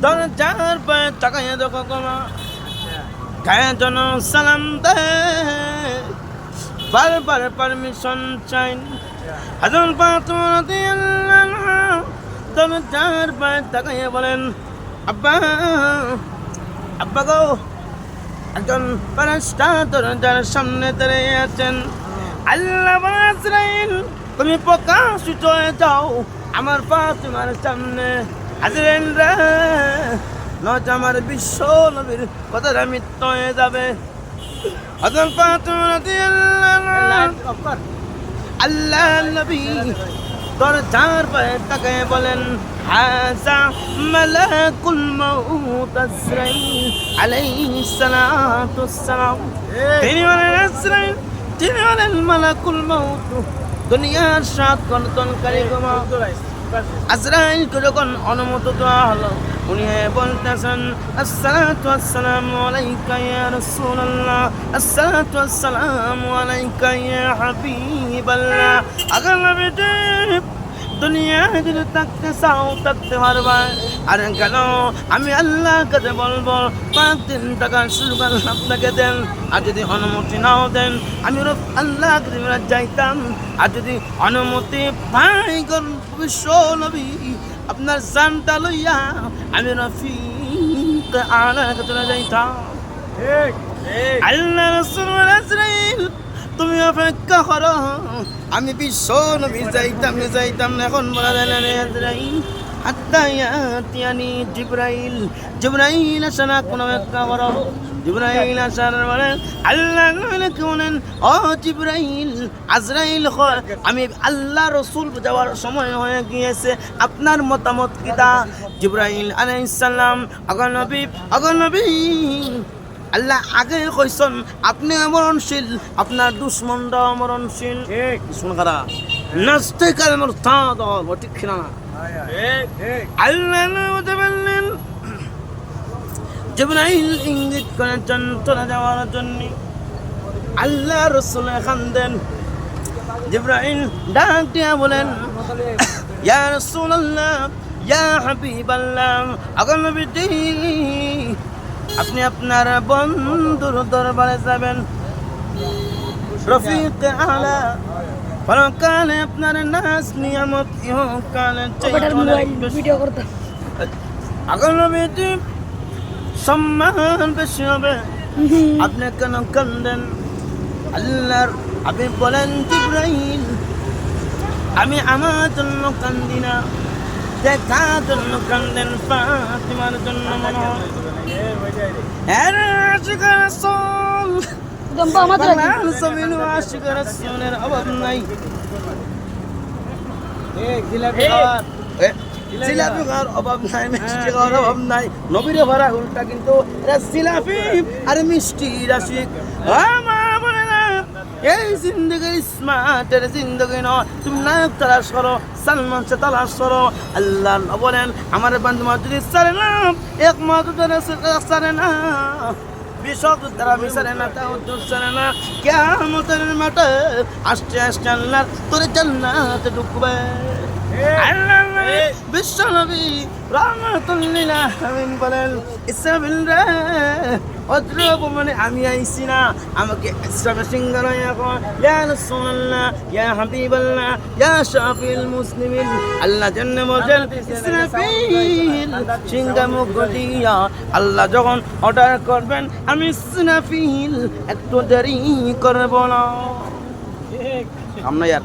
দরজার পায়ে তাকাইয়া দেখো গোমা গায়ে জন সালাম দে বারবার পারমিশন চাই হযরত ফাতিমা রাদিয়াল্লাহু আনহা দরজার পায়ে তাকাইয়া বলেন আব্বা আব্বা গো একজন ফেরেশতা দরজার সামনে দাঁড়িয়ে আছেন আল্লাহ বলেন আজরাইল তুমি প্রকাশিত হয়ে যাও আমার ফাতিমার সামনে আজরাইল রে নয়তো আমার বিশ্ব নবীর কথাটা মিথ্যা হয়ে যাবে হযরত ফাতিমা রাদিয়াল্লাহু আনহা আল্লাহ নবী দরজার পায়ে তাকায় বলেন হাযা মালাকুল মাউত আজরাইল আলাইহিস সালাতু ওয়াসসালাম তিনি বলেন আজরাইল তিনি হলেন মালাকুল মাউত দুনিয়ার সাত গণতনকারী গোমা আজরাইলকে যখন অনুমতি দেওয়া হলো উনি বলতেছেন আসসালাতু ওয়াসসালামু আলাইকা ইয়া রাসূলুল্লাহ আসসালাতু ওয়াসসালামু আলাইকা ইয়া হাবিবাল্লাহ আগে নবী দুনিয়া যদি থাকতে চাও থাকতে পারবা আর কেন আমি আল্লাহর কাছে বলবো 5 দিন টাকা সুযোগ আপনাকে দেন আর যদি অনুমতি নাও দেন আমি আল্লাহ কাছে যাইতাম আর যদি অনুমতি পাই বিশ্ব নবী আপনার জানটা লইয়া আমি রফিক আলার কাছে যাইতাম আল্লাহ রাসূল আজরাইল তুমি অপেক্ষা করো আমি বিশ্ব নবী যাইতাম না এখন বলা যায় না আজরাইল হাত্তা ইয়াতিয়ানি জিবরাইল আসনা কোন অপেক্ষা করো জিবরাইল আসার বলেন আল্লাহ বলেন ও জিবরাইল আজরাইল আমি আল্লাহ রাসূল যাওয়ার সময় হয়ে গিয়েছে আপনার মতামত কিটা জিবরাইল আলাইহিস সালাম আগনবী আল্লাহ আগে কইছেন আপনি মরণশীল আপনার দুশমনরা মরণশীল শুন খারা নাস্তিকার মুরতাদ ঠিক না আল্লাহ বলেন জিবরাইল ইঙ্গিত করেছেন চলে যাওয়ার জন্য আল্লাহ রাসূল খান্দেন জিবরাইল ডাক দিয়া বলেন ইয়া রাসূলুল্লাহ ইয়া হাবিবাল্লাহ আগনবী আপনি আপনার বন্ধুর দরবারে যাবেন রফিক আলা পরকালে আপনার নাজ নিয়ামত ইহকালে ভিডিও করতে আগনবী সম্মান বেশি হবে আপনি কেন কান্দেন আল্লাহর হাবিব বলেন জিবরাইল আমি আমার জন্য কান্দি না দেখার জন্য কান্দেন ফাতিমার জন্য মনে হয় অভাব নাই জিলাপি খাওয়ার অভাব নাই মিষ্টি খাওয়ার অভাব নাই নবীরে ভরা উল্টা কিন্তু জিলাপি আর মিষ্টি রাশিক এই জিন্দগির স্মার্টের জিন্দগি নয় তুমি নায়ক তালাশ করো সালমান সে তালাশ করো আল্লাহ বলেন আমার বন্ধু যদি সারে না এক মাস সারে না বিশক তারা বিচারে না তাও সারে না কিয়ামতের মাঠে আসতে আল্লাহ তোর জান্নাতে ঢুকবে বিশ্ব নবী রাহমাতুল লিল আলামিন বলেন ইসরাফিল রে অদ্রব মানে আমি আইছি না আমাকে ইসরাফিল সিংহার এখন ইয়া রাসূলুল্লাহ ইয়া হাবিবাল্লাহ ইয়া শাফিল মুসলিমিন আল্লাহ জান্নাত বলেন ইসরাফিল সিংহা মুখ দিয়া আল্লাহ যখন অর্ডার করবেন আমি ইসরাফিল একটু দেরি করব না আমরা ইয়ার